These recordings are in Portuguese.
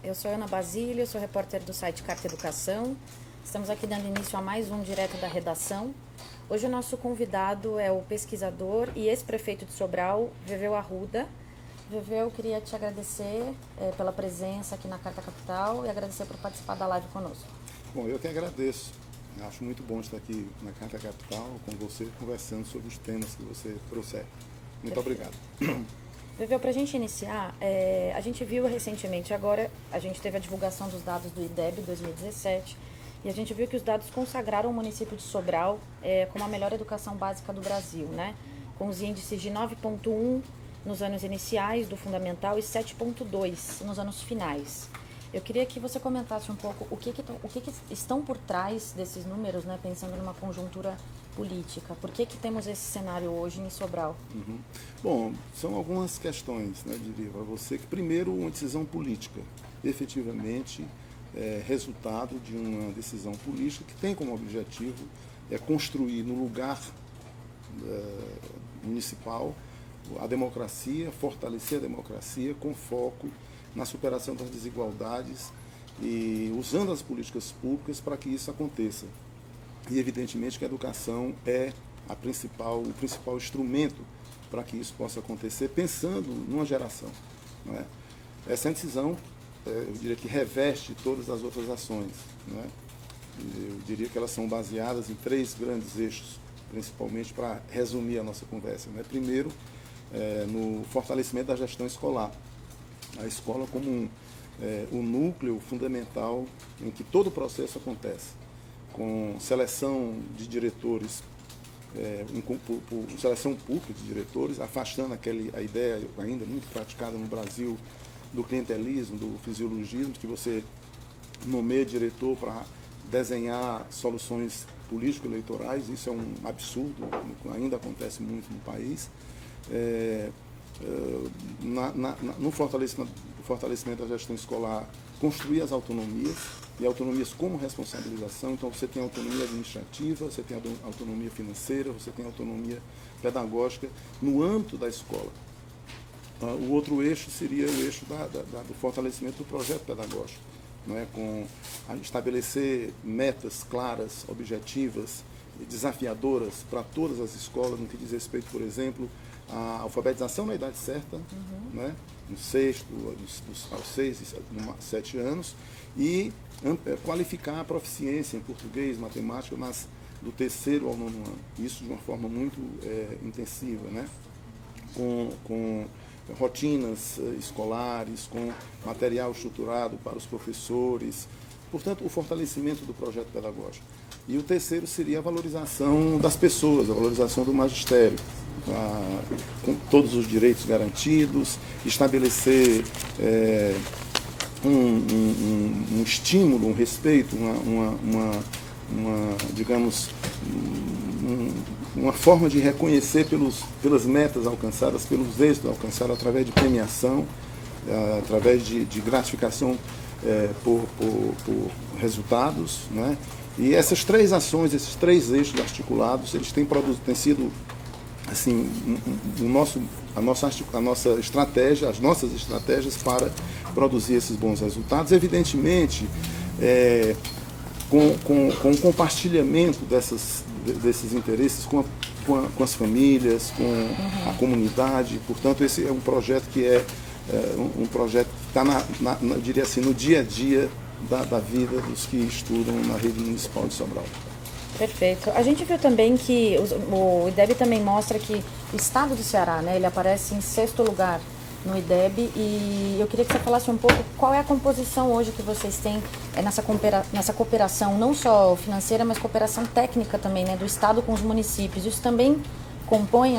Eu sou Ana Basílio, sou repórter do site Carta Educação. Estamos aqui dando início a mais um Direto da Redação. Hoje o nosso convidado é o pesquisador e ex-prefeito de Sobral, Veveu Arruda. Veveu, eu queria te agradecer pela presença aqui na Carta Capital e agradecer por participar da live conosco. Bom, eu que agradeço. Acho muito bom estar aqui na Carta Capital com você, conversando sobre os temas que você trouxe. Muito obrigado. Veveu, para a gente iniciar, a gente viu recentemente, agora a gente teve a divulgação dos dados do IDEB 2017 e a gente viu que os dados consagraram o município de Sobral como a melhor educação básica do Brasil, né? Com os índices de 9,1 nos anos iniciais do fundamental e 7,2 nos anos finais. Eu queria que você comentasse um pouco o que estão por trás desses números, né, pensando numa conjuntura política. Por que temos esse cenário hoje em Sobral? Bom, são algumas questões, né, diria para você, que primeiro uma decisão política, efetivamente resultado de uma decisão política que tem como objetivo construir no lugar municipal a democracia, fortalecer a democracia com foco na superação das desigualdades e usando as políticas públicas para que isso aconteça. E evidentemente que a educação é o principal instrumento para que isso possa acontecer, pensando numa geração. Não é? Essa decisão, eu diria que reveste todas as outras ações. Não é? Eu diria que elas são baseadas em 3 grandes eixos, principalmente para resumir a nossa conversa. Não é? Primeiro, no fortalecimento da gestão escolar. A escola como o núcleo fundamental em que todo o processo acontece, com seleção de diretores, seleção pública de diretores, afastando a ideia ainda muito praticada no Brasil do clientelismo, do fisiologismo, que você nomeia diretor para desenhar soluções político-eleitorais. Isso é um absurdo, ainda acontece muito no país. No fortalecimento da gestão escolar, construir as autonomias, e autonomias como responsabilização. Então você tem autonomia administrativa, você tem autonomia financeira, você tem autonomia pedagógica no âmbito da escola. O outro eixo seria o eixo do fortalecimento do projeto pedagógico, não é? Com estabelecer metas claras, objetivas, desafiadoras para todas as escolas, no que diz respeito, por exemplo, à alfabetização na idade certa, né? No sexto, aos 6, 7 anos, e qualificar a proficiência em português, matemática, do 3º ao 9º ano. Isso de uma forma muito intensiva, né? Com rotinas escolares, com material estruturado para os professores. Portanto, o fortalecimento do projeto pedagógico. E o terceiro seria a valorização das pessoas, a valorização do magistério, com todos os direitos garantidos, estabelecer um estímulo, um respeito, digamos, uma forma de reconhecer pelas metas alcançadas, pelos êxitos alcançados através de premiação, através de gratificação por resultados, né? E essas 3 ações, esses 3 eixos articulados, eles têm sido assim, a nossa estratégia, as nossas estratégias para produzir esses bons resultados. Evidentemente, com o compartilhamento desses interesses com as famílias, com a comunidade. Portanto, esse é um projeto que um projeto que está, diria assim, no dia a dia da vida dos que estudam na rede municipal de Sobral. Perfeito. A gente viu também que o IDEB também mostra que o estado do Ceará, né, ele aparece em 6º lugar no IDEB, e eu queria que você falasse um pouco qual é a composição hoje que vocês têm nessa cooperação, não só financeira, mas cooperação técnica também, né, do estado com os municípios. Isso também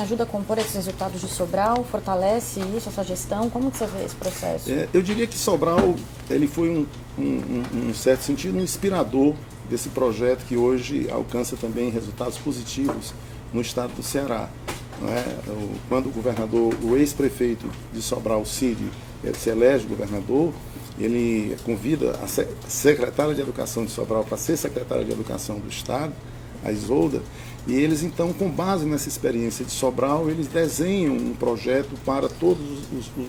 ajuda a compor esses resultados de Sobral, fortalece isso, essa gestão? Como que você vê esse processo? Eu diria que Sobral ele foi, um certo sentido, um inspirador desse projeto que hoje alcança também resultados positivos no estado do Ceará. Não é? Quando o ex-prefeito de Sobral, Círio, se elege governador, ele convida a secretária de Educação de Sobral para ser secretária de Educação do estado, a Isolda, e eles então, com base nessa experiência de Sobral, eles desenham um projeto para todos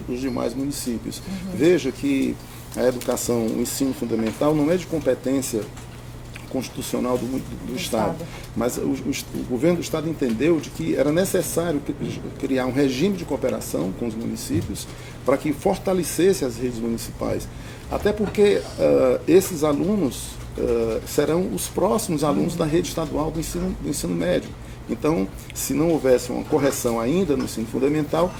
os demais municípios. Veja que a educação, o ensino fundamental, não é de competência constitucional do Estado, mas o governo do Estado entendeu de que era necessário criar um regime de cooperação com os municípios para que fortalecesse as redes municipais, até porque esses alunos serão os próximos alunos da rede estadual do ensino médio. Então, se não houvesse uma correção ainda no ensino fundamental,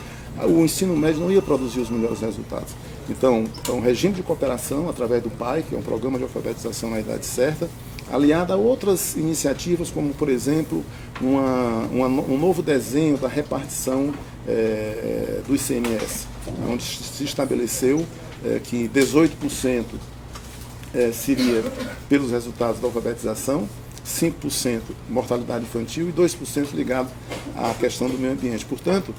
o ensino médio não ia produzir os melhores resultados. Então, um regime de cooperação através do PAI, que é um programa de alfabetização na idade certa, aliado a outras iniciativas, como, por exemplo, um novo desenho da repartição do ICMS, onde se estabeleceu que 18% seria pelos resultados da alfabetização, 5% mortalidade infantil e 2% ligado à questão do meio ambiente. Portanto,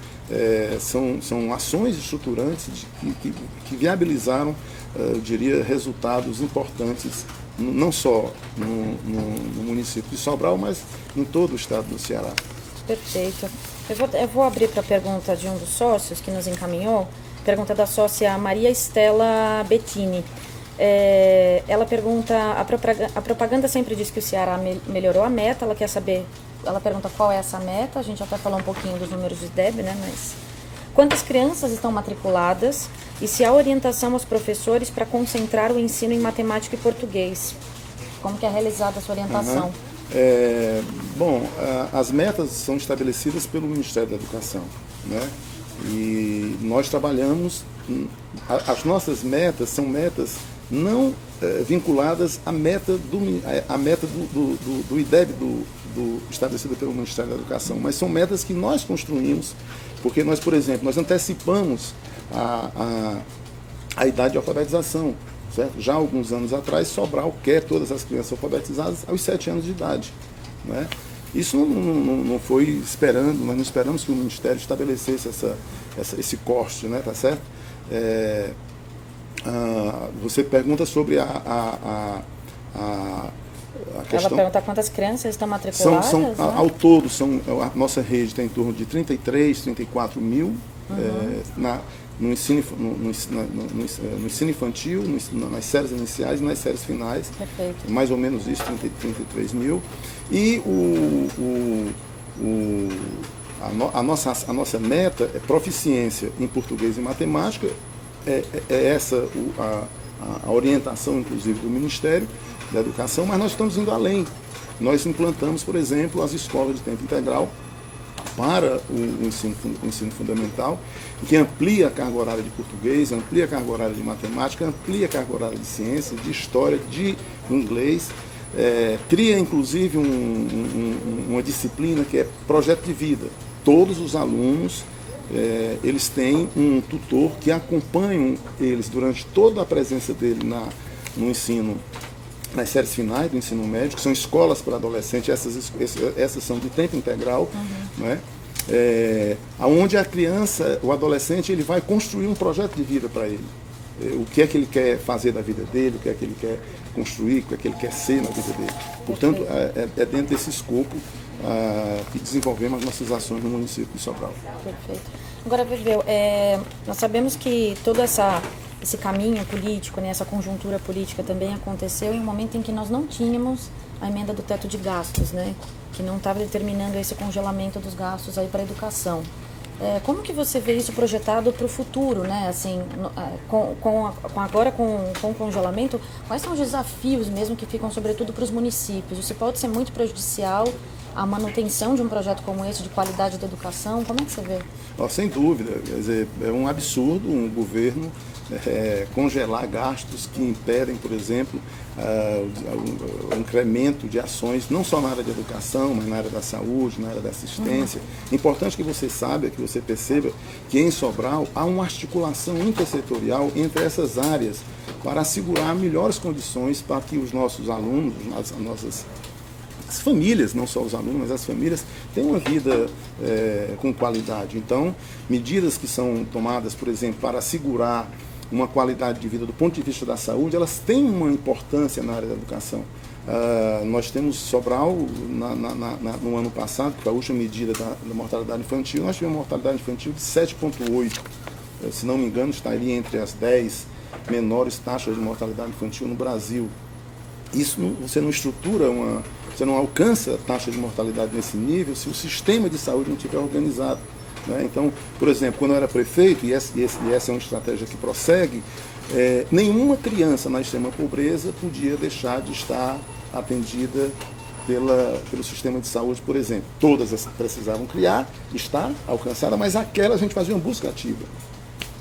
são ações estruturantes que viabilizaram, eu diria, resultados importantes, não só no município de Sobral, mas em todo o estado do Ceará. Perfeito. Eu vou abrir para a pergunta de um dos sócios que nos encaminhou, pergunta da sócia Maria Estela Bettini. Ela pergunta, a propaganda sempre diz que o Ceará melhorou a meta, ela quer saber, ela pergunta qual é essa meta, a gente até falou um pouquinho dos números de IDEB, né, mas quantas crianças estão matriculadas e se há orientação aos professores para concentrar o ensino em matemática e português, como que é realizada essa orientação? Bom, as metas são estabelecidas pelo Ministério da Educação, né, e nós trabalhamos, as nossas metas são metas não vinculadas à meta do IDEB estabelecida pelo Ministério da Educação, mas são metas que nós construímos, porque nós, por exemplo, nós antecipamos a idade de alfabetização, certo? Já há alguns anos atrás, Sobral quer todas as crianças alfabetizadas aos 7 anos de idade, né? Isso não foi esperando, nós não esperamos que o Ministério estabelecesse esse corte, né? Tá certo? Você pergunta sobre a questão. Ela pergunta quantas crianças estão matriculadas? Né? Ao todo, a nossa rede tem em torno de 33, 34 mil no ensino infantil, nas séries iniciais e nas séries finais. Perfeito. Mais ou menos isso, 33 mil. E a nossa meta é proficiência em português e matemática. Essa a orientação, inclusive, do Ministério da Educação, mas nós estamos indo além. Nós implantamos, por exemplo, as escolas de tempo integral para o ensino fundamental, que amplia a carga horária de português, amplia a carga horária de matemática, amplia a carga horária de ciência, de história, de inglês, cria, inclusive, uma disciplina que é projeto de vida. Todos os alunos eles têm um tutor que acompanha eles durante toda a presença dele no ensino, nas séries finais do ensino médio, que são escolas para adolescentes, essas são de tempo integral, né? Onde a criança, o adolescente, ele vai construir um projeto de vida para ele. O que é que ele quer fazer da vida dele, o que é que ele quer construir, o que é que ele quer ser na vida dele. Portanto, é dentro desse escopo que desenvolvemos as nossas ações no município de Sobral. Perfeito. Agora, Viveu, nós sabemos que todo esse caminho político, né, essa conjuntura política também aconteceu em um momento em que nós não tínhamos a emenda do teto de gastos, né, que não estava determinando esse congelamento dos gastos aí para a educação. Como que você vê isso projetado para o futuro, né? Assim, agora com o congelamento, quais são os desafios mesmo que ficam sobretudo para os municípios? Isso pode ser muito prejudicial à manutenção de um projeto como esse, de qualidade da educação? Como é que você vê? Sem dúvida, quer dizer, é um absurdo um governo congelar gastos que impedem, por exemplo, o incremento de ações, não só na área de educação, mas na área da saúde, na área da assistência. Importante que você saiba, que você perceba que em Sobral há uma articulação intersetorial entre essas áreas para assegurar melhores condições para que os nossos alunos, as famílias, não só os alunos, mas as famílias, tenham uma vida com qualidade. Então, medidas que são tomadas, por exemplo, para assegurar uma qualidade de vida do ponto de vista da saúde, elas têm uma importância na área da educação. Nós temos Sobral, no ano passado, que foi a última medida da mortalidade infantil, nós tivemos uma mortalidade infantil de 7,8. Se não me engano, está ali entre as 10 menores taxas de mortalidade infantil no Brasil. Isso você não estrutura você não alcança a taxa de mortalidade nesse nível se o sistema de saúde não estiver organizado. Né? Então, por exemplo, quando eu era prefeito, e essa é uma estratégia que prossegue, nenhuma criança na extrema pobreza podia deixar de estar atendida pelo sistema de saúde, por exemplo. Todas precisavam estar alcançadas, mas aquela a gente fazia uma busca ativa.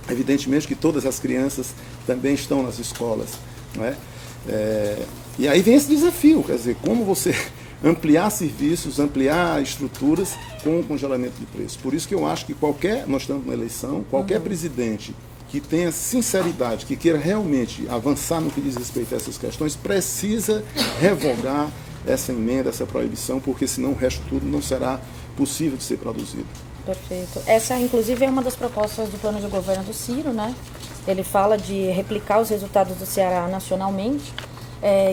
Evidentemente que todas as crianças também estão nas escolas. Não é? E aí vem esse desafio, quer dizer, como você ampliar serviços, ampliar estruturas com o congelamento de preços. Por isso que eu acho que nós estamos na eleição, qualquer presidente que tenha sinceridade, que queira realmente avançar no que diz respeito a essas questões, precisa revogar essa emenda, essa proibição, porque senão o resto tudo não será possível de ser produzido. Perfeito. Essa, inclusive, é uma das propostas do plano de governo do Ciro, né? Ele fala de replicar os resultados do Ceará nacionalmente.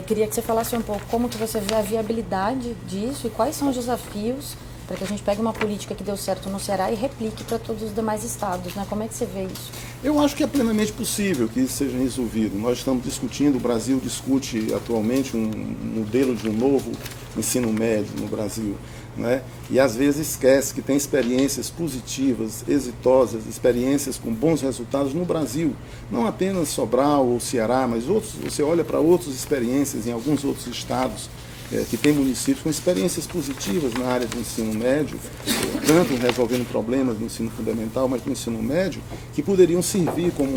Queria que você falasse um pouco como que você vê a viabilidade disso e quais são os desafios para que a gente pegue uma política que deu certo no Ceará e replique para todos os demais estados, né? Como é que você vê isso? Eu acho que é plenamente possível que isso seja resolvido. Nós estamos discutindo, o Brasil discute atualmente um modelo de um novo ensino médio no Brasil. Né? E às vezes esquece que tem experiências positivas, exitosas, experiências com bons resultados no Brasil. Não apenas Sobral ou Ceará, mas você olha para outras experiências em alguns outros estados, que tem municípios com experiências positivas na área do ensino médio, tanto resolvendo problemas do ensino fundamental, mas do ensino médio, que poderiam servir como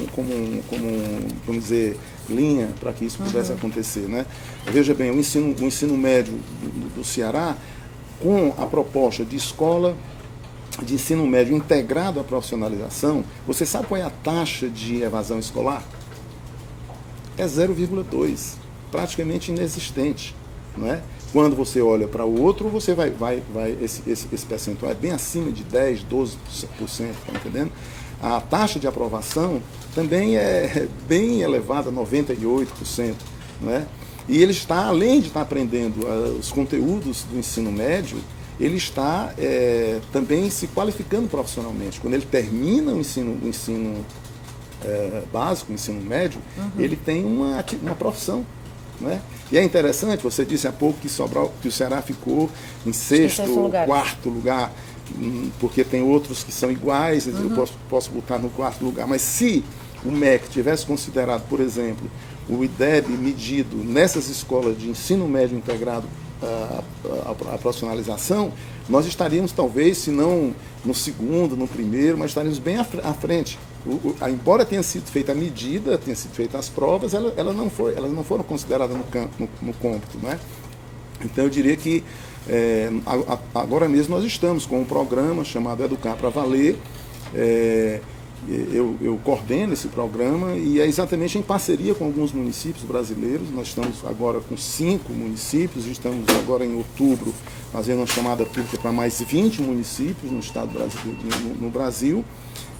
vamos dizer, linha para que isso pudesse acontecer. Né? Veja bem, o ensino médio do Ceará, com a proposta de escola de ensino médio integrado à profissionalização, você sabe qual é a taxa de evasão escolar? É 0,2, praticamente inexistente. Não é? Quando você olha para o outro, você esse percentual é bem acima de 10%, 12%, está entendendo? A taxa de aprovação também é bem elevada, 98%. Não é? E ele está, além de estar aprendendo os conteúdos do ensino médio, ele está também se qualificando profissionalmente. Quando ele termina o ensino básico, o ensino médio, ele tem uma profissão. Né? E é interessante, você disse há pouco que o Ceará ficou em sexto ou quarto lugar, porque tem outros que são iguais, eu posso botar no quarto lugar, mas se o MEC tivesse considerado, por exemplo, o IDEB medido nessas escolas de ensino médio integrado à profissionalização, nós estaríamos talvez, se não no segundo, no primeiro, mas estaríamos bem à frente. Embora tenha sido feita a medida, tenha sido feitas as provas, elas não foram consideradas no cômputo. Né? Então eu diria que agora mesmo nós estamos com um programa chamado Educar para Valer. Eu coordeno esse programa e é exatamente em parceria com alguns municípios brasileiros. Nós estamos agora com 5 municípios, estamos agora em outubro fazendo uma chamada pública para mais 20 municípios no estado brasileiro, no Brasil,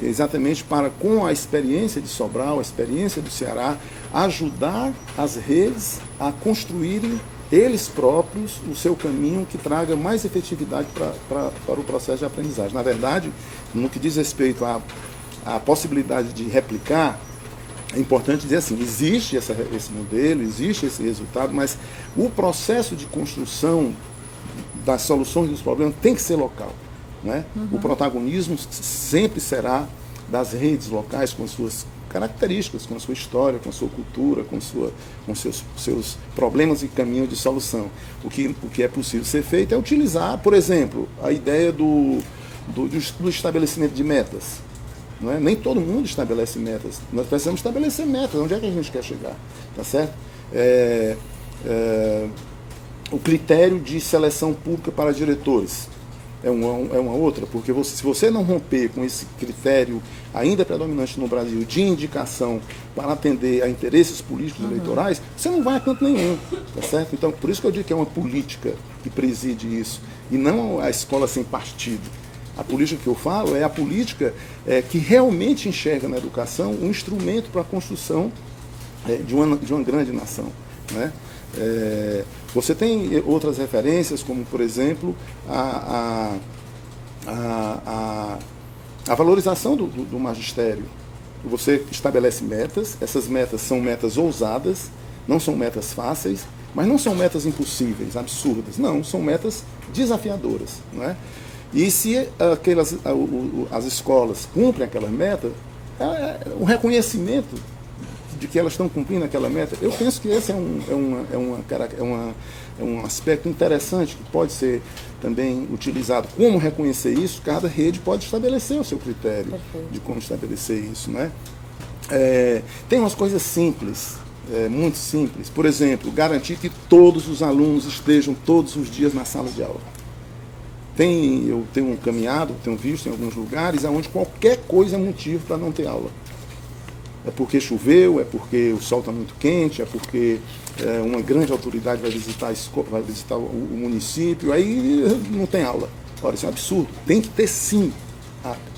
exatamente para, com a experiência de Sobral, a experiência do Ceará, ajudar as redes a construírem eles próprios o seu caminho que traga mais efetividade para o processo de aprendizagem. Na verdade, no que diz respeito a possibilidade de replicar, é importante dizer assim, existe esse modelo, existe esse resultado, mas o processo de construção das soluções dos problemas tem que ser local. Né? O protagonismo sempre será das redes locais, com suas características, com a sua história, com a sua cultura, com seus problemas e caminhos de solução. O que é possível ser feito é utilizar, por exemplo, a ideia do estabelecimento de metas. Não é? Nem todo mundo estabelece metas. Nós precisamos estabelecer metas. Onde é que a gente quer chegar? Tá certo? O critério de seleção pública para diretores é uma outra, porque se você não romper com esse critério ainda predominante no Brasil de indicação para atender a interesses políticos eleitorais, você não vai a canto nenhum. Tá certo? Então, por isso que eu digo que é uma política que preside isso, e não a escola sem partido. A política que eu falo é a política que realmente enxerga na educação um instrumento para a construção de uma grande nação. Né? Você tem outras referências, como, por exemplo, a valorização do magistério. você estabelece metas, essas metas são metas ousadas, não são metas fáceis, mas não são metas impossíveis, absurdas, não, são metas desafiadoras. Não é? E se as escolas cumprem aquela meta, o reconhecimento de que elas estão cumprindo aquela meta, eu penso que esse é um aspecto interessante que pode ser também utilizado. Como reconhecer isso? Cada rede pode estabelecer o seu critério de como estabelecer isso. Né? Tem umas coisas simples, muito simples. Por exemplo, garantir que todos os alunos estejam todos os dias na sala de aula. Eu tenho caminhado, tenho visto em alguns lugares onde qualquer coisa é motivo para não ter aula. É porque choveu, é porque o sol está muito quente, é porque uma grande autoridade vai visitar o município, aí não tem aula. Ora, isso é um absurdo. Tem que ter sim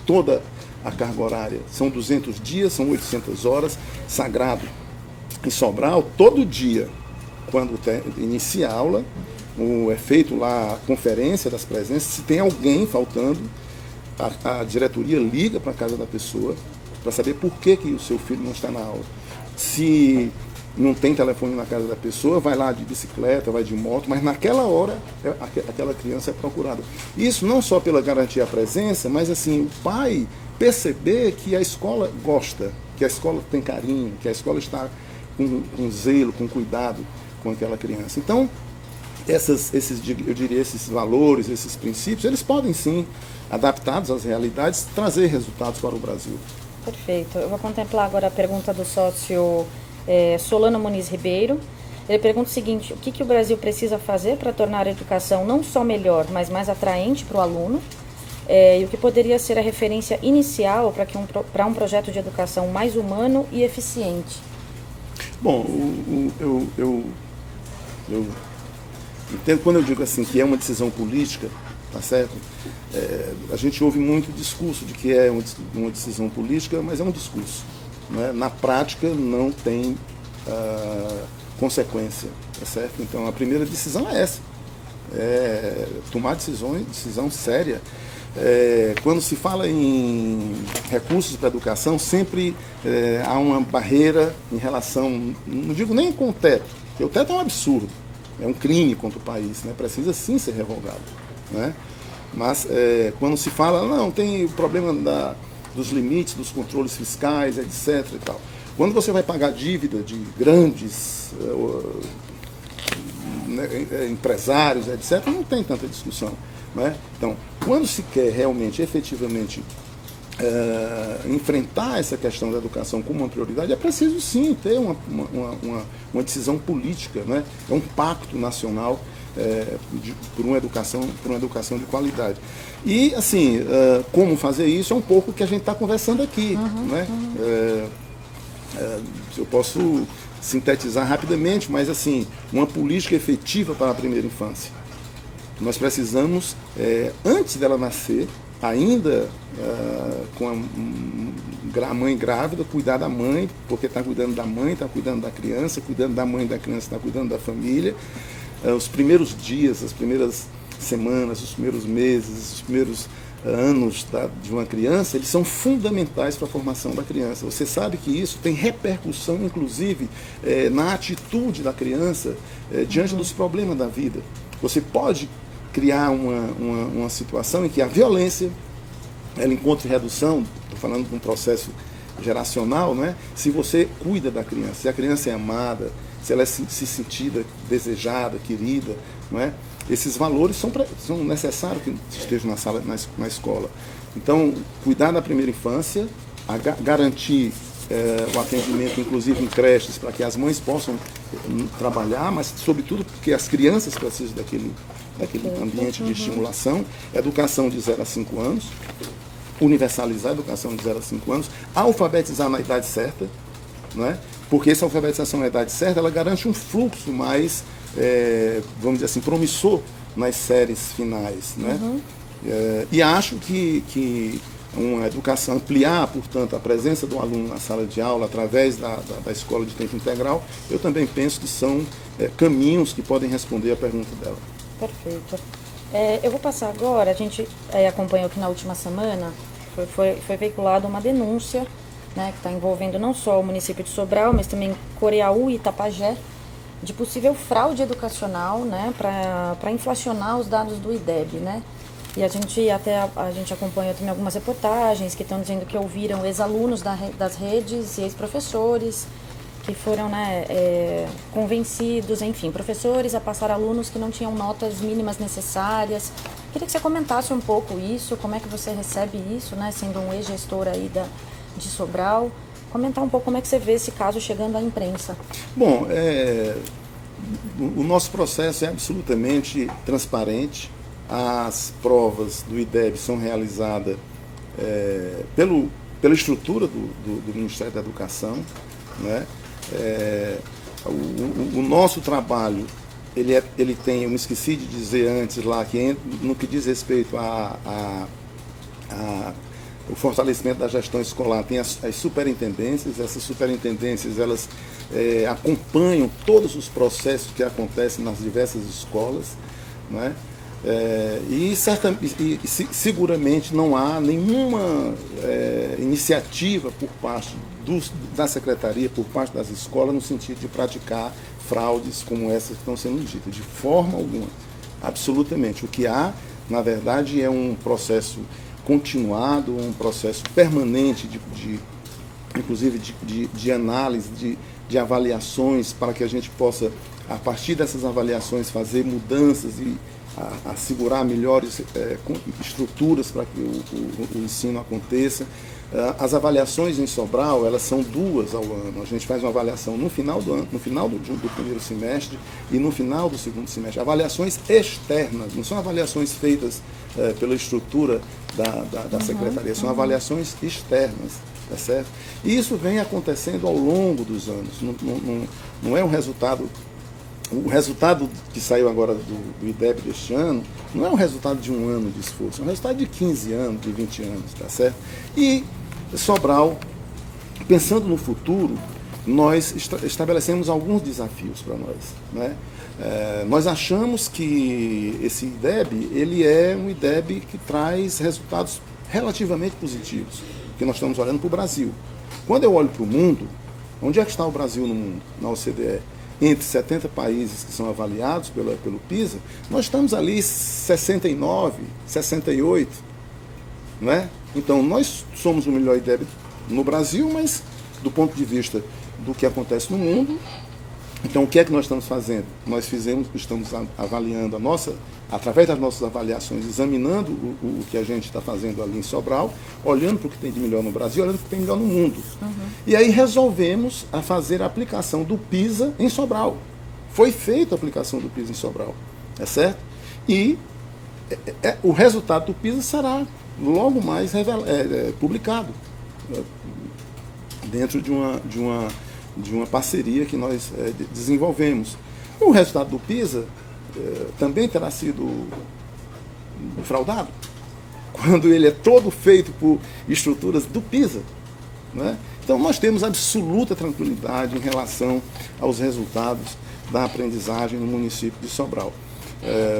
toda a carga horária. São 200 dias, são 800 horas, sagrado. Em Sobral, todo dia, quando inicia a aula, é feito lá a conferência das presenças, se tem alguém faltando, a diretoria liga para a casa da pessoa, para saber por que o seu filho não está na aula. Se não tem telefone na casa da pessoa, vai lá de bicicleta, vai de moto, mas naquela hora aquela criança é procurada. Isso não só pela garantia à presença, mas assim, o pai perceber que a escola gosta, que a escola tem carinho, que a escola está com zelo, com cuidado com aquela criança. Então, eu diria, esses valores, esses princípios, eles podem sim, adaptados às realidades, trazer resultados para o Brasil. Perfeito. Eu vou contemplar agora a pergunta do sócio Solano Muniz Ribeiro. Ele pergunta o seguinte: o que o Brasil precisa fazer para tornar a educação não só melhor, mas mais atraente para o aluno? E o que poderia ser a referência inicial para um projeto de educação mais humano e eficiente? Bom, eu entendo quando eu digo assim que é uma decisão política, tá certo? A gente ouve muito discurso de que é uma decisão política, mas é um discurso. Né? Na prática não tem consequência, tá certo? Então a primeira decisão é essa, tomar decisão séria. Quando se fala em recursos para a educação, sempre há uma barreira em relação, não digo nem com o teto, porque o teto é um absurdo, é um crime contra o país, né? Precisa sim ser revogado. Né? Mas quando se fala, não, tem o problema dos limites, dos controles fiscais, etc. E tal. Quando você vai pagar dívida de grandes empresários, etc., não tem tanta discussão. Né? Então, quando se quer realmente, efetivamente, enfrentar essa questão da educação como uma prioridade, é preciso sim ter uma decisão política, né? É um pacto nacional por uma educação de qualidade. E, assim, como fazer isso é um pouco o que a gente está conversando aqui. Né? Eu posso sintetizar rapidamente, mas, assim, uma política efetiva para a primeira infância. Nós precisamos, antes dela nascer, ainda com a mãe grávida, cuidar da mãe, porque está cuidando da mãe, está cuidando da criança, cuidando da mãe da criança, está cuidando da família. Os primeiros dias, as primeiras semanas, os primeiros meses, os primeiros anos de uma criança, eles são fundamentais para a formação da criança. Você sabe que isso tem repercussão, inclusive, na atitude da criança diante dos problemas da vida. Você pode criar uma situação em que a violência ela encontre redução, estou falando de um processo geracional, não é? Se você cuida da criança, se a criança é amada, se ela é se sentida, desejada, querida, não é? Esses valores são necessários que estejam na escola. Então, cuidar da primeira infância, garantir o atendimento, inclusive em creches, para que as mães possam trabalhar, mas, sobretudo, porque as crianças precisam daquele ambiente de estimulação, educação de 0 a 5 anos, universalizar a educação de 0 a 5 anos, alfabetizar na idade certa, não é? Porque essa alfabetização na idade certa, ela garante um fluxo mais, vamos dizer assim, promissor nas séries finais. Né? E acho que uma educação, ampliar, portanto, a presença do aluno na sala de aula através da escola de tempo integral, eu também penso que são caminhos que podem responder à pergunta dela. Perfeito. Eu vou passar agora, a gente acompanhou que na última semana foi veiculada uma denúncia né, que está envolvendo não só o município de Sobral, mas também Coreaú e Itapajé, de possível fraude educacional, né, para inflacionar os dados do IDEB, né? E a gente acompanha também algumas reportagens que estão dizendo que ouviram ex-alunos das redes e ex-professores que foram, né, convencidos, enfim, professores a passar alunos que não tinham notas mínimas necessárias. Queria que você comentasse um pouco isso, como é que você recebe isso, né, sendo um ex-gestor aí de Sobral. Comentar um pouco como é que você vê esse caso chegando à imprensa. Bom, o nosso processo é absolutamente transparente. As provas do IDEB são realizadas pela estrutura do Ministério da Educação, né? O nosso trabalho, ele tem, eu me esqueci de dizer antes lá, que no que diz respeito o fortalecimento da gestão escolar, tem as superintendências. Essas superintendências, elas acompanham todos os processos que acontecem nas diversas escolas, né? Seguramente não há nenhuma iniciativa por parte da Secretaria, por parte das escolas, no sentido de praticar fraudes como essas que estão sendo ditas, de forma alguma, absolutamente. O que há, na verdade, é um processo continuado, um processo permanente inclusive de análise, de avaliações, para que a gente possa, a partir dessas avaliações, fazer mudanças e assegurar melhores estruturas para que o ensino aconteça. As avaliações em Sobral, elas são 2 ao ano. A gente faz uma avaliação no final do ano, no final do primeiro semestre e no final do segundo semestre. Avaliações externas, não são avaliações feitas pela estrutura da Secretaria, são avaliações externas, tá certo? E isso vem acontecendo ao longo dos anos. Não é um resultado. O resultado que saiu agora do IDEB deste ano não é um resultado de um ano de esforço, é um resultado de 15 anos, de 20 anos, tá certo? E Sobral, pensando no futuro, nós estabelecemos alguns desafios para nós, né? Nós achamos que esse IDEB, ele é um IDEB que traz resultados relativamente positivos, porque nós estamos olhando para o Brasil. Quando eu olho para o mundo, onde é que está o Brasil no mundo, na OCDE? Entre 70 países que são avaliados pelo PISA, nós estamos ali 69, 68, né? Então, nós somos o melhor IDEB no Brasil, mas do ponto de vista do que acontece no mundo. Então, o que é que nós estamos fazendo? Estamos avaliando através das nossas avaliações, examinando o que a gente está fazendo ali em Sobral, olhando para o que tem de melhor no Brasil, olhando para o que tem de melhor no mundo. Uhum. E aí resolvemos fazer a aplicação do PISA em Sobral. Foi feita a aplicação do PISA em Sobral, é certo? E o resultado do PISA será logo mais publicado dentro de uma parceria que nós desenvolvemos. O resultado do PISA também terá sido fraudado, quando ele é todo feito por estruturas do PISA, né? Então nós temos absoluta tranquilidade em relação aos resultados da aprendizagem no município de Sobral.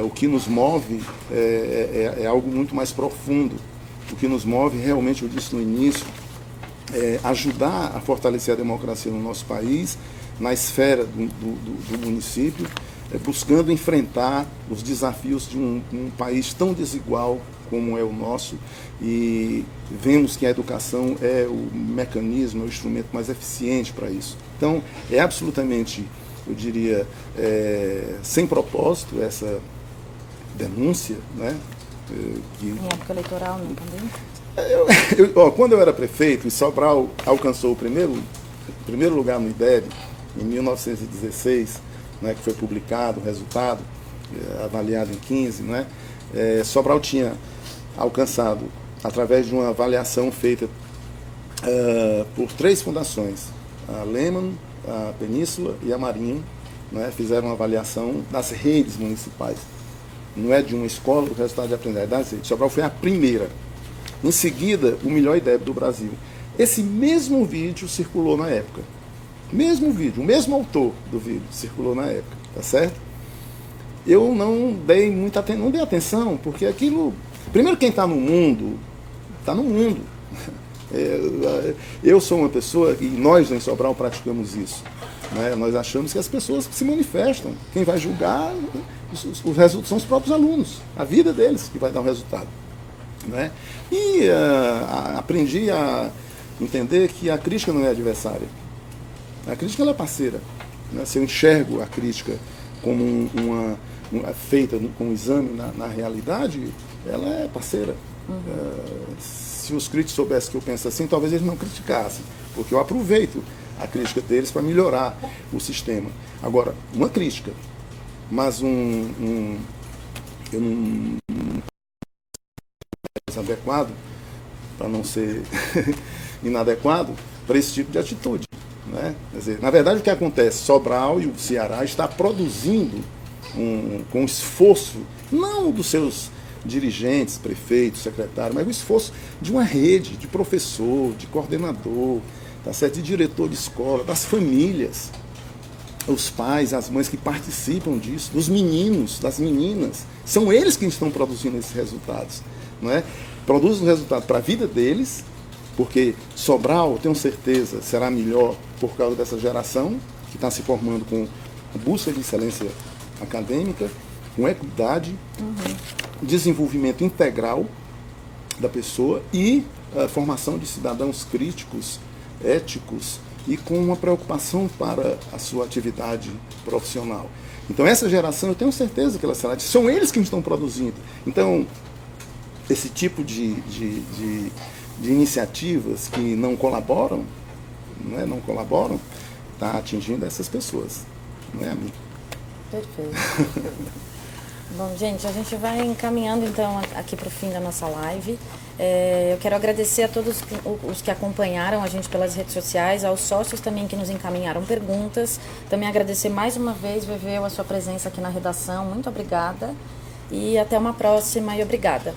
O que nos move é algo muito mais profundo. O que nos move, realmente, eu disse no início, ajudar a fortalecer a democracia no nosso país, na esfera do município, buscando enfrentar os desafios de um país tão desigual como é o nosso, e vemos que a educação é o mecanismo, é o instrumento mais eficiente para isso. Então, é absolutamente, eu diria, sem propósito essa denúncia, né? Em época eleitoral, né, também? Quando eu era prefeito, e Sobral alcançou o primeiro lugar no IDEB, em 1916, né, que foi publicado o resultado, avaliado em 15, né? Sobral tinha alcançado, através de uma avaliação feita por 3 fundações, a Lehman, a Península e a Marinho, né, fizeram uma avaliação das redes municipais. Não é de uma escola, o resultado de aprendizagem das redes. Sobral foi a primeira. Em seguida, o melhor IDEB do Brasil. Esse mesmo vídeo circulou na época. Mesmo vídeo, o mesmo autor do vídeo circulou na época, tá certo? Eu não dei não dei atenção, porque aquilo... Primeiro, quem está no mundo, Eu sou uma pessoa, e nós em Sobral praticamos isso, né? Nós achamos que as pessoas se manifestam. Quem vai julgar os resultados são os próprios alunos, a vida deles que vai dar o resultado, né? E aprendi a entender que a crítica não é adversária. A crítica ela é parceira, né? Se eu enxergo a crítica como feita com um exame na realidade, ela é parceira. Se os críticos soubessem que eu penso assim, talvez eles não criticassem, porque eu aproveito a crítica deles para melhorar o sistema. Agora, uma crítica, mas eu não adequado, para não ser inadequado, para esse tipo de atitude, né? Quer dizer, na verdade, o que acontece? Sobral e o Ceará está produzindo com esforço, não dos seus dirigentes, prefeitos, secretários, mas o esforço de uma rede, de professor, de coordenador, tá certo? De diretor de escola, das famílias, os pais, as mães que participam disso, dos meninos, das meninas, são eles que estão produzindo esses resultados, não é? Produzem o resultado para a vida deles, porque Sobral, eu tenho certeza, será melhor por causa dessa geração que está se formando com busca de excelência acadêmica, com equidade, desenvolvimento integral da pessoa e formação de cidadãos críticos, éticos e com uma preocupação para a sua atividade profissional. Então essa geração, eu tenho certeza que ela será, são eles que estão produzindo. Então, esse tipo de iniciativas que não colaboram, está atingindo essas pessoas, não é, amigo? Perfeito. Bom, gente, a gente vai encaminhando então aqui para o fim da nossa live. Eu quero agradecer a todos os que acompanharam a gente pelas redes sociais, aos sócios também que nos encaminharam perguntas. Também agradecer mais uma vez, Veveu, a sua presença aqui na redação. Muito obrigada e até uma próxima e obrigada.